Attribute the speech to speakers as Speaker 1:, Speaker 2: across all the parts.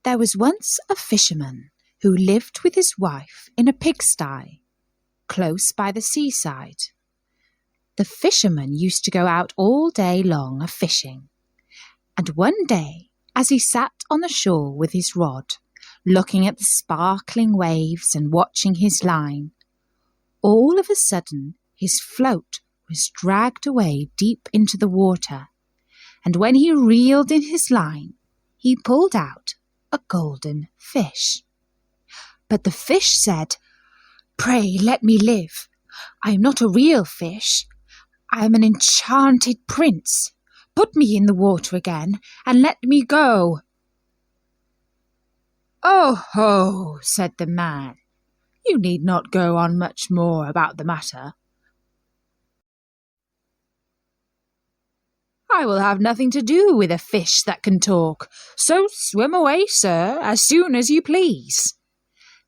Speaker 1: There was once a fisherman who lived with his wife in a pigsty, close by the seaside. The fisherman used to go out all day long a-fishing, and one day, as he sat on the shore with his rod, looking at the sparkling waves and watching his line, all of a sudden his float was dragged away deep into the water, and when he reeled in his line, he pulled out a golden fish. But the fish said, "Pray let me live. I am not a real fish. I am an enchanted prince. Put me in the water again and let me go." "Oh ho," said the man, "you need not go on much more about the matter. I will have nothing to do with a fish that can talk, so swim away, sir, as soon as you please."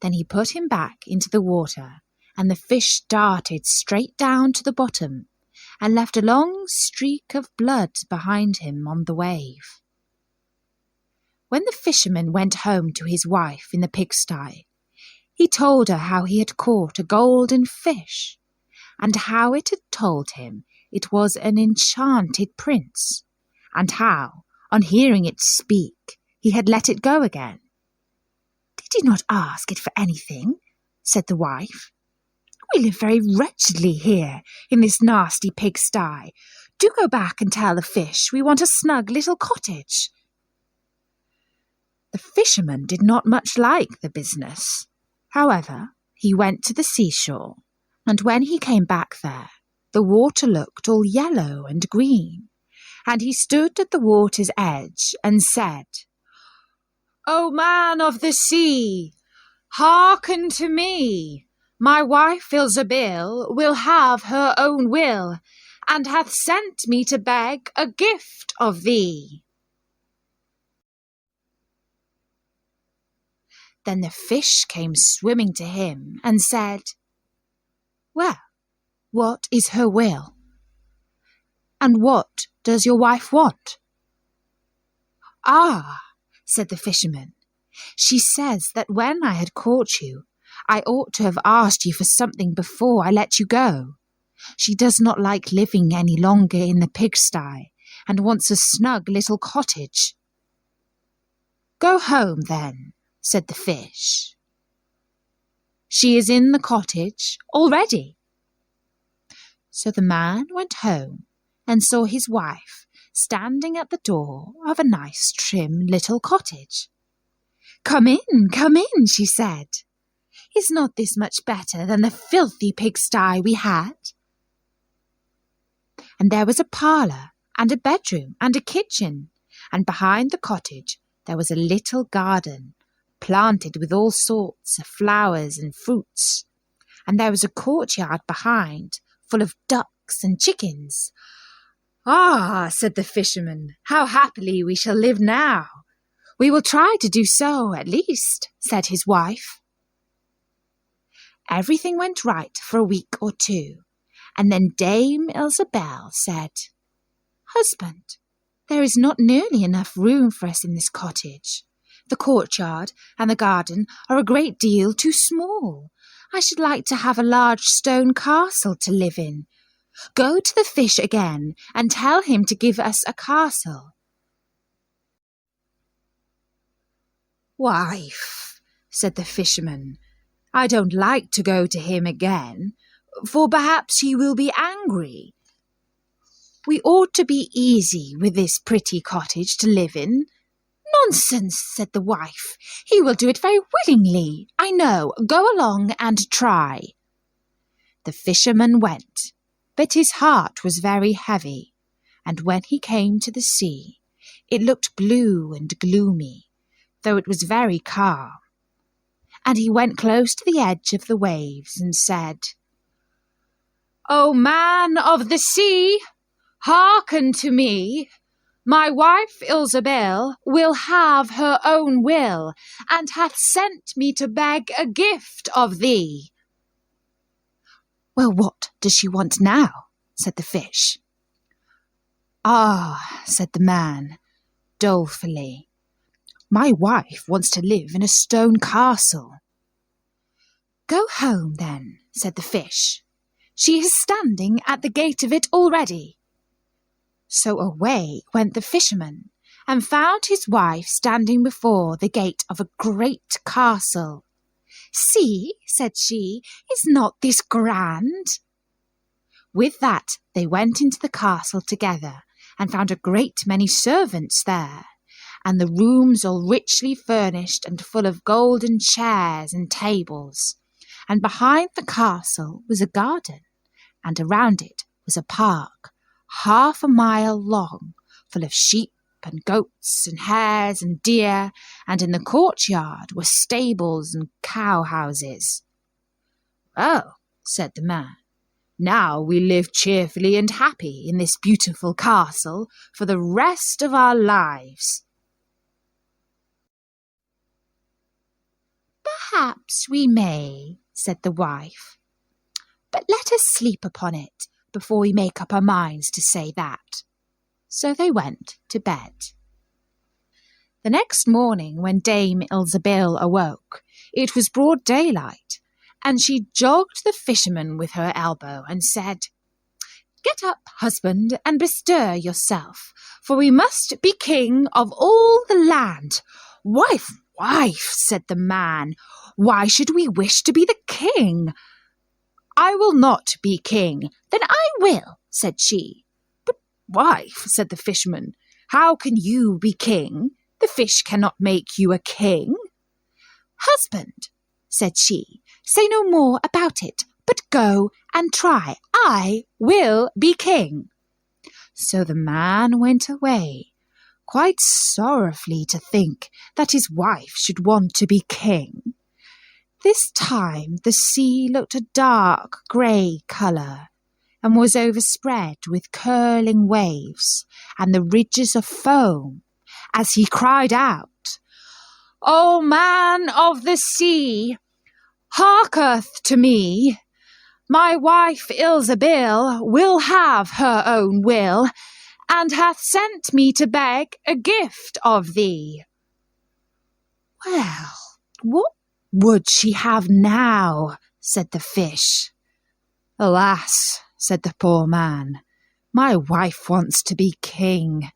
Speaker 1: Then he put him back into the water, and the fish darted straight down to the bottom and left a long streak of blood behind him on the wave. When the fisherman went home to his wife in the pigsty, he told her how he had caught a golden fish, and how it had told him it was an enchanted prince, and how, on hearing it speak, he had let it go again. "Did you not ask it for anything?" said the wife. "We live very wretchedly here in this nasty pigsty. Do go back and tell the fish we want a snug little cottage." The fisherman did not much like the business. However, he went to the seashore, and when he came back there, the water looked all yellow and green, and he stood at the water's edge and said, "O man of the sea, hearken to me. My wife Ilzabil will have her own will, and hath sent me to beg a gift of thee." Then the fish came swimming to him and said, "Well, what is her will? And what does your wife want?" "Ah," said the fisherman, "she says that when I had caught you, I ought to have asked you for something before I let you go. She does not like living any longer in the pigsty, and wants a snug little cottage." "Go home, then," said the fish. "She is in the cottage already." So the man went home and saw his wife standing at the door of a nice trim little cottage. Come in," she said. "Is not this much better than the filthy pigsty we had?" And there was a parlour and a bedroom and a kitchen, and behind the cottage there was a little garden, planted with all sorts of flowers and fruits, and there was a courtyard behind, full of ducks and chickens. "Ah," said the fisherman, "how happily we shall live now." "We will try to do so, at least," said his wife. Everything went right for a week or two, and then Dame Ilzabil said, "Husband, there is not nearly enough room for us in this cottage. The courtyard and the garden are a great deal too small. I should like to have a large stone castle to live in. Go to the fish again and tell him to give us a castle." "Wife," said the fisherman, "I don't like to go to him again, for perhaps he will be angry. We ought to be easy with this pretty cottage to live in." "Nonsense," said the wife. "He will do it very willingly, I know. Go along and try." The fisherman went, but his heart was very heavy, and when he came to the sea, it looked blue and gloomy, though it was very calm. And he went close to the edge of the waves and said, "O man of the sea, hearken to me. My wife Ilzabil will have her own will, and hath sent me to beg a gift of thee." "Well, what does she want now?" said the fish. "Ah," said the man, dolefully, My wife wants to live in a stone castle." "Go home, then," said the fish. "She is standing at the gate of it already." So away went the fisherman, and found his wife standing before the gate of a great castle. "See," said she, "is not this grand?" With that they went into the castle together, and found a great many servants there, and the rooms all richly furnished and full of golden chairs and tables. And behind the castle was a garden, and around it was a park, 1/2 mile long, full of sheep and goats and hares and deer, and in the courtyard were stables and cow-houses. "Oh," said the man, "now we live cheerfully and happy in this beautiful castle for the rest of our lives." "Perhaps we may," said the wife, "but let us sleep upon it before we make up our minds to say that." So they went to bed. The next morning, when Dame Ilsebil awoke, it was broad daylight, and she jogged the fisherman with her elbow and said, "Get up, husband, and bestir yourself, for we must be king of all the land." "Wife, wife," said the man, "why should we wish to be the king?" "I will not be king." "Then I will," said she. "But, wife," said the fisherman, "how can you be king? The fish cannot make you a king." "Husband," said she, "say no more about it, but go and try. I will be king." So the man went away, quite sorrowfully to think that his wife should want to be king. This time the sea looked a dark grey colour, and was overspread with curling waves and the ridges of foam, as he cried out, "O man of the sea, hearketh to me. My wife Ilsebil will have her own will, and hath sent me to beg a gift of thee." "Well, what would she have now?" said the fish. "Alas," said the poor man, "my wife wants to be king."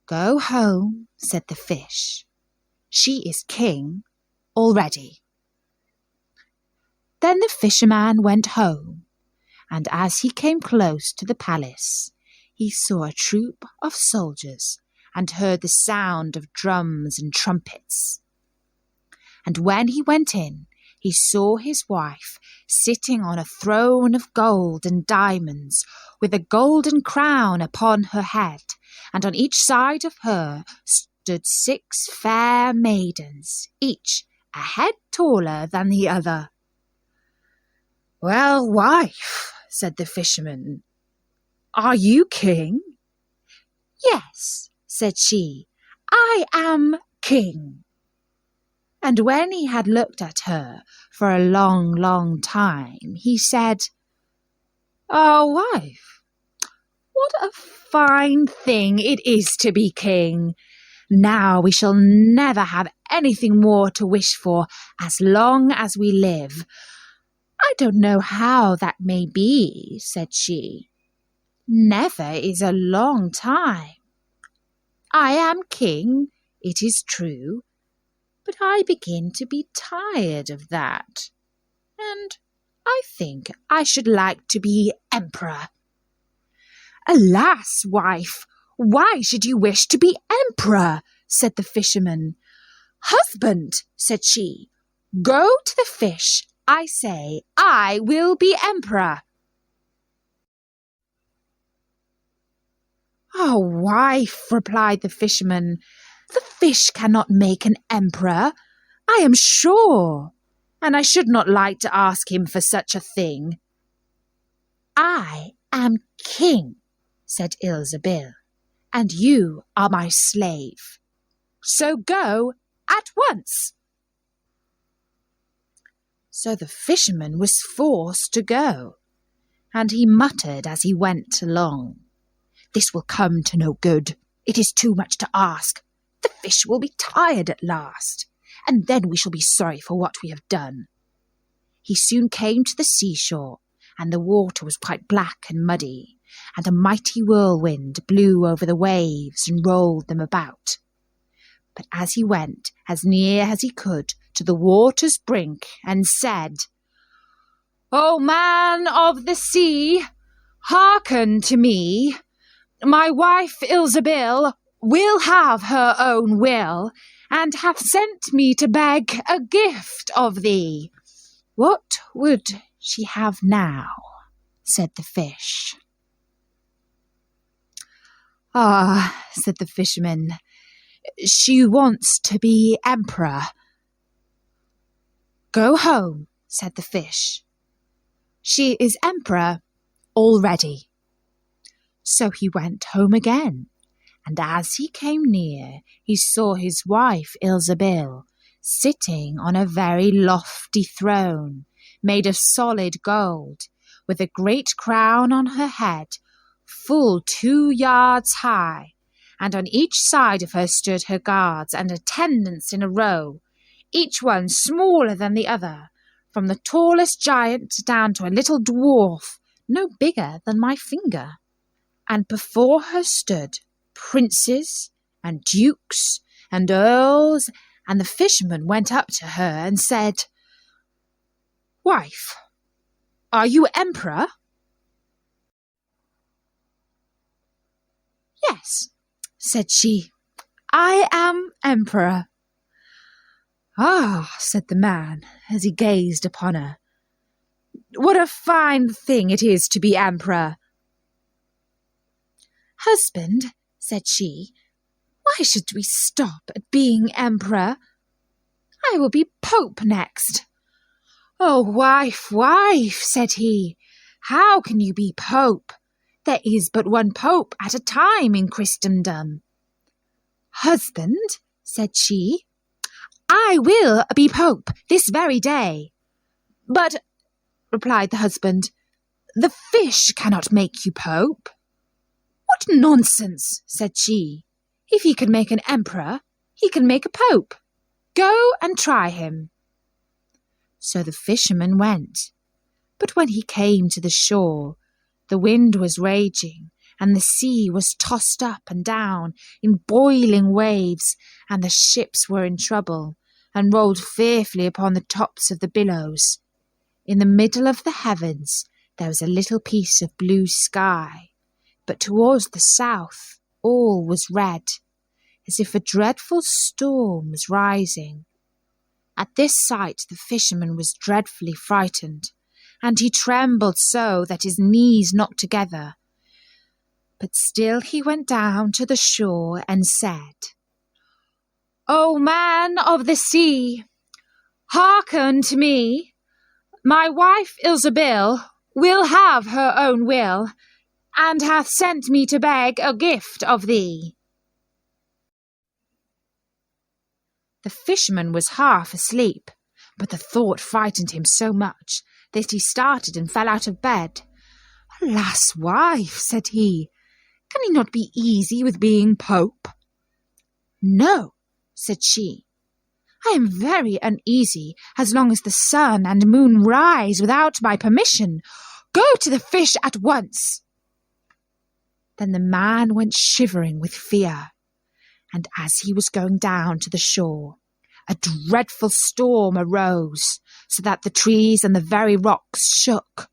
Speaker 1: "Go home," said the fish. "She is king already." Then the fisherman went home, and as he came close to the palace, he saw a troop of soldiers and heard the sound of drums and trumpets. And when he went in, he saw his wife sitting on a throne of gold and diamonds, with a golden crown upon her head, and on each side of her stood 6 fair maidens, each a head taller than the other. "Well, wife," said the fisherman, "are you king?" "Yes," said she, "I am king." And when he had looked at her for a long, long time, he said, "Oh, wife, what a fine thing it is to be king! Now we shall never have anything more to wish for as long as we live." "I don't know how that may be," said she. "Never is a long time. I am king, it is true, but I begin to be tired of that, and I think I should like to be emperor." "Alas, wife, why should you wish to be emperor?" said the fisherman. "Husband," said she, "go to the fish. I say I will be emperor." "Oh, wife," replied the fisherman, "the fish cannot make an emperor, I am sure, and I should not like to ask him for such a thing." "I am king," said Ilsebil, "and you are my slave. So go at once." So the fisherman was forced to go, and he muttered as he went along, "This will come to no good. It is too much to ask. The fish will be tired at last, and then we shall be sorry for what we have done." He soon came to the seashore, and the water was quite black and muddy, and a mighty whirlwind blew over the waves and rolled them about. But as he went as near as he could to the water's brink and said, "O man of the sea, hearken to me. My wife Ilsebil will have her own will, and hath sent me to beg a gift of thee." "What would she have now?" said the fish. "Ah," said the fisherman, "she wants to be emperor." "Go home," said the fish. "She is emperor already." So he went home again, and as he came near, he saw his wife Ilsebil sitting on a very lofty throne made of solid gold, with a great crown on her head, full 2 yards high, and on each side of her stood her guards and attendants in a row, each one smaller than the other, from the tallest giant down to a little dwarf no bigger than my finger. And before her stood princes and dukes and earls, and the fisherman went up to her and said, "Wife, are you emperor?" "Yes," said she, "I am emperor." "Ah," said the man, as he gazed upon her, "what a fine thing it is to be emperor." "Husband," said she, "why should we stop at being emperor? I will be pope next." "Oh, wife, wife," said he, "how can you be pope? There is but one pope at a time in Christendom." "Husband," said she, "I will be pope this very day." "But," replied the husband, "the fish cannot make you pope." "What nonsense," said she. "If he can make an emperor, he can make a pope. Go and try him." So the fisherman went. But when he came to the shore, the wind was raging, and the sea was tossed up and down in boiling waves, and the ships were in trouble, and rolled fearfully upon the tops of the billows. In the middle of the heavens there was a little piece of blue sky, but towards the south all was red, as if a dreadful storm was rising. At this sight the fisherman was dreadfully frightened, and he trembled so that his knees knocked together. But still he went down to the shore and said, "O man of the sea, hearken to me. My wife Ilsebil will have her own will, and hath sent me to beg a gift of thee." The fisherman was half asleep, but the thought frightened him so much that he started and fell out of bed. "Alas, wife," said he, "can he not be easy with being pope?" "No," said she, "I am very uneasy as long as the sun and moon rise without my permission. Go to the fish at once." Then the man went shivering with fear, and as he was going down to the shore, a dreadful storm arose, so that the trees and the very rocks shook,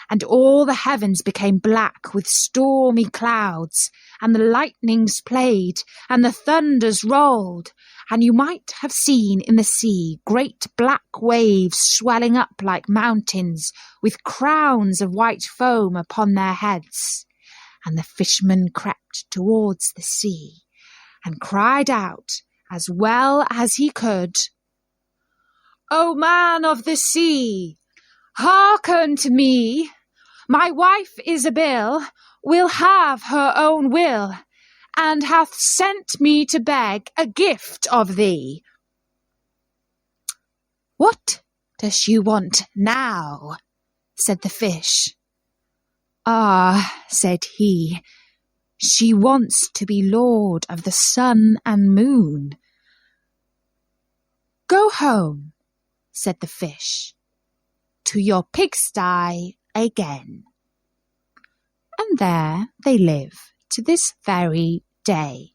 Speaker 1: and all the heavens became black with stormy clouds, and the lightnings played, and the thunders rolled, and you might have seen in the sea great black waves swelling up like mountains, with crowns of white foam upon their heads. And the fisherman crept towards the sea, and cried out as well as he could, "O man of the sea, hearken to me. My wife Ilsebil will have her own will, and hath sent me to beg a gift of thee." "What does she want now?" said the fish. "Ah," said he, She wants to be lord of the sun and moon. Go home, said the fish, to your pigsty again. And there they live to this very day.